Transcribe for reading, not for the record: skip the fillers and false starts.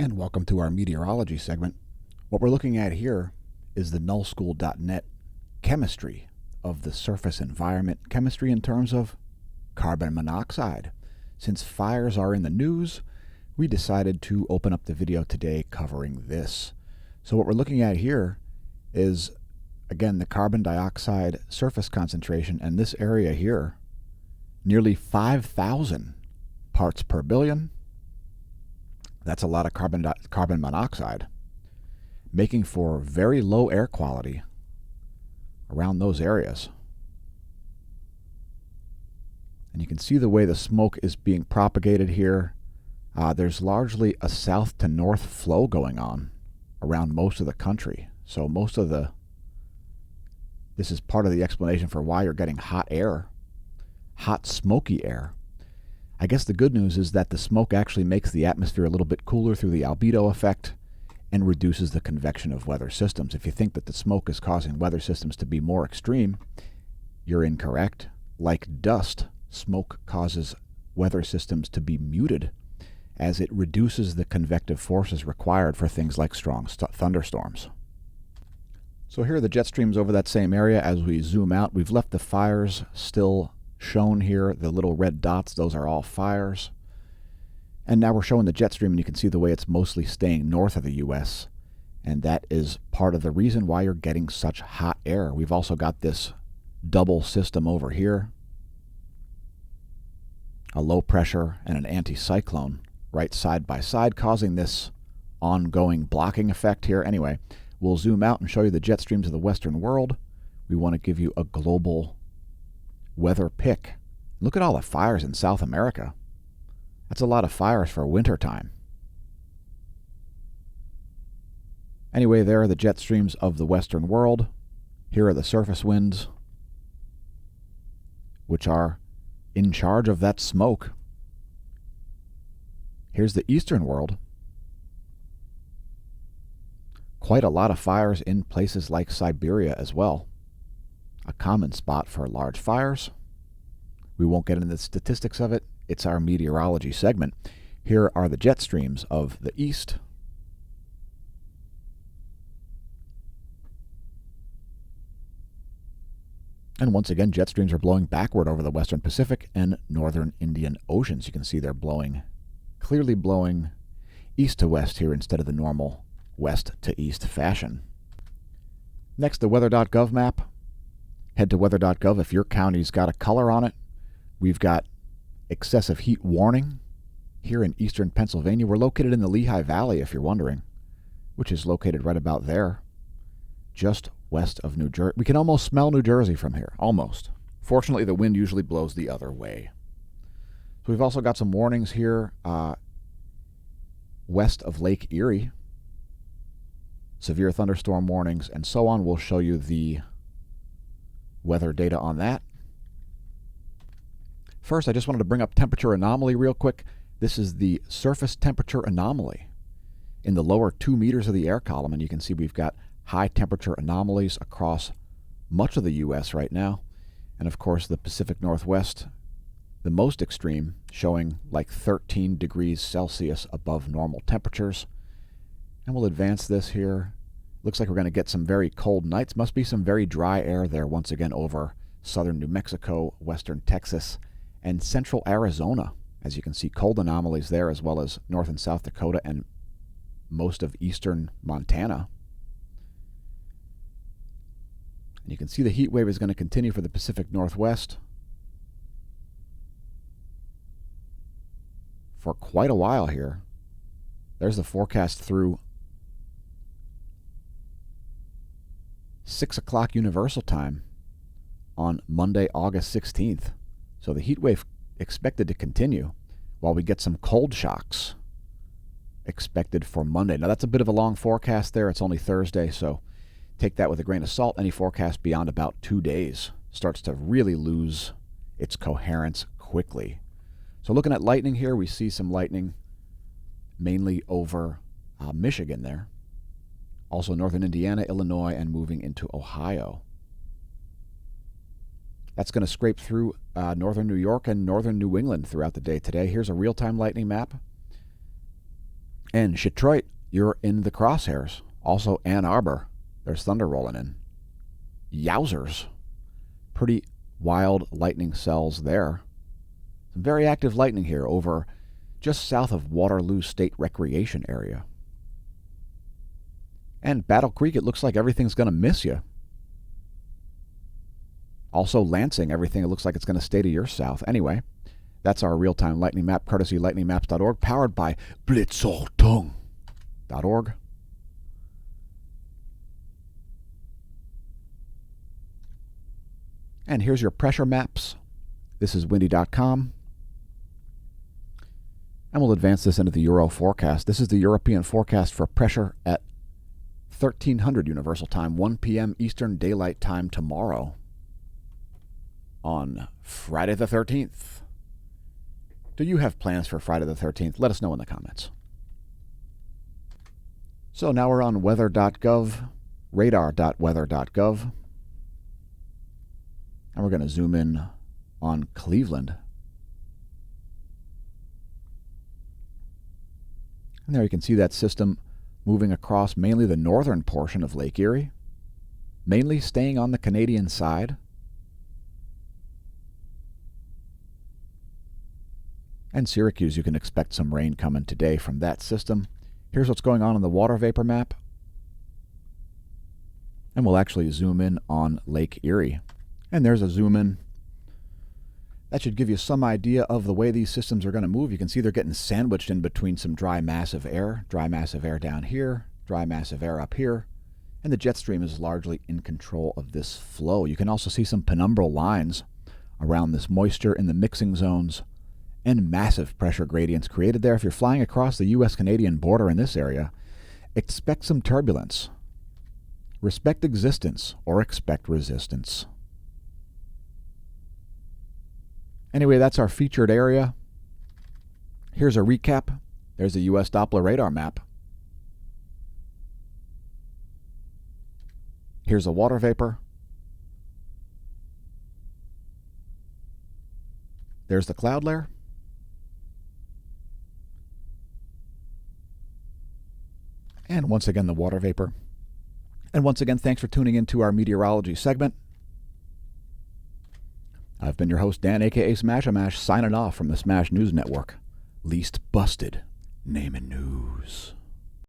And welcome to our meteorology segment. What we're looking at here is the nullschool.net chemistry of the surface environment, chemistry in terms of carbon monoxide. Since fires are in the news, we decided to open up the video today covering this. So what we're looking at here is, again, the carbon dioxide surface concentration, and this area here, nearly 5,000 parts per billion. That's a lot of carbon monoxide, making for very low air quality around those areas. And you can see the way the smoke is being propagated here. There's largely a south to north flow going on around most of the country. So this is part of the explanation for why you're getting hot air, hot smoky air. I guess the good news is that the smoke actually makes the atmosphere a little bit cooler through the albedo effect and reduces the convection of weather systems. If you think that the smoke is causing weather systems to be more extreme, you're incorrect. Like dust, smoke causes weather systems to be muted as it reduces the convective forces required for things like strong thunderstorms. So here are the jet streams over that same area. As we zoom out, we've left the fires still shown here. The little red dots, those are all fires. And now we're showing the jet stream, and you can see the way it's mostly staying north of the U.S. And that is part of the reason why you're getting such hot air. We've also got this double system over here, a low pressure and an anticyclone right side by side, causing this ongoing blocking effect here. Anyway, we'll zoom out and show you the jet streams of the Western world. We want to give you a global weather pick. Look at all the fires in South America. That's a lot of fires for winter time. Anyway, there are the jet streams of the Western world. Here are the surface winds, which are in charge of that smoke. Here's the Eastern world. Quite a lot of fires in places like Siberia as well. A common spot for large fires. We won't get into the statistics of it. It's our meteorology segment. Here are the jet streams of the east. And once again, jet streams are blowing backward over the western Pacific and northern Indian Oceans. You can see they're clearly blowing east to west here instead of the normal west to east fashion. Next, the weather.gov map. Head to weather.gov if your county's got a color on it. We've got excessive heat warning here in eastern Pennsylvania. We're located in the Lehigh Valley, if you're wondering, which is located right about there, just west of New Jersey. We can almost smell New Jersey from here, almost. Fortunately, the wind usually blows the other way. So we've also got some warnings here west of Lake Erie, severe thunderstorm warnings, and so on. We'll show you the weather data on that. First, I just wanted to bring up temperature anomaly real quick. This is the surface temperature anomaly in the lower 2 meters of the air column, and you can see we've got high temperature anomalies across much of the U.S. right now. And of course, the Pacific Northwest, the most extreme, showing like 13 degrees Celsius above normal temperatures. And we'll advance this here. Looks like we're going to get some very cold nights. Must be some very dry air there once again over southern New Mexico, western Texas, and central Arizona. As you can see, cold anomalies there, as well as North and South Dakota and most of eastern Montana. And you can see the heat wave is going to continue for the Pacific Northwest for quite a while here. There's the forecast through 6 o'clock Universal Time on Monday, August 16th. So the heat wave expected to continue while we get some cold shocks expected for Monday. Now that's a bit of a long forecast there. It's only Thursday, so take that with a grain of salt. Any forecast beyond about 2 days starts to really lose its coherence quickly. So looking at lightning here, we see some lightning mainly over Michigan there. Also northern Indiana, Illinois, and moving into Ohio. That's going to scrape through northern New York and northern New England throughout the day today. Here's a real-time lightning map And Detroit, you're in the crosshairs. Also Ann Arbor, there's thunder rolling in. Yowzers. Pretty wild lightning cells there. Some very active lightning here over just south of Waterloo State Recreation Area. And Battle Creek, it looks like everything's going to miss you. Also Lansing, everything, it looks like it's going to stay to your south. Anyway, that's our real-time lightning map, courtesy lightningmaps.org, powered by blitzaltung.org. And here's your pressure maps. This is windy.com. And we'll advance this into the Euro forecast. This is the European forecast for pressure at 1300 Universal Time, 1 p.m. Eastern Daylight Time tomorrow on Friday the 13th. Do you have plans for Friday the 13th? Let us know in the comments. So now we're on weather.gov, radar.weather.gov. And we're going to zoom in on Cleveland. And there you can see that system moving across mainly the northern portion of Lake Erie, mainly staying on the Canadian side. And Syracuse, you can expect some rain coming today from that system. Here's what's going on the water vapor map. And we'll actually zoom in on Lake Erie. And there's a zoom in. That should give you some idea of the way these systems are going to move. You can see they're getting sandwiched in between some dry massive air down here, dry massive air up here, and the jet stream is largely in control of this flow. You can also see some penumbral lines around this moisture in the mixing zones and massive pressure gradients created there. If you're flying across the U.S.-Canadian border in this area, expect some turbulence. Respect existence or expect resistance. Anyway, that's our featured area. Here's a recap. There's a U.S. Doppler radar map. Here's a water vapor. There's the cloud layer. And once again, the water vapor. And once again, thanks for tuning in to our meteorology segment. I've been your host, Dan, a.k.a. smAsho, signing off from the Smash News Network. Least busted, naming news.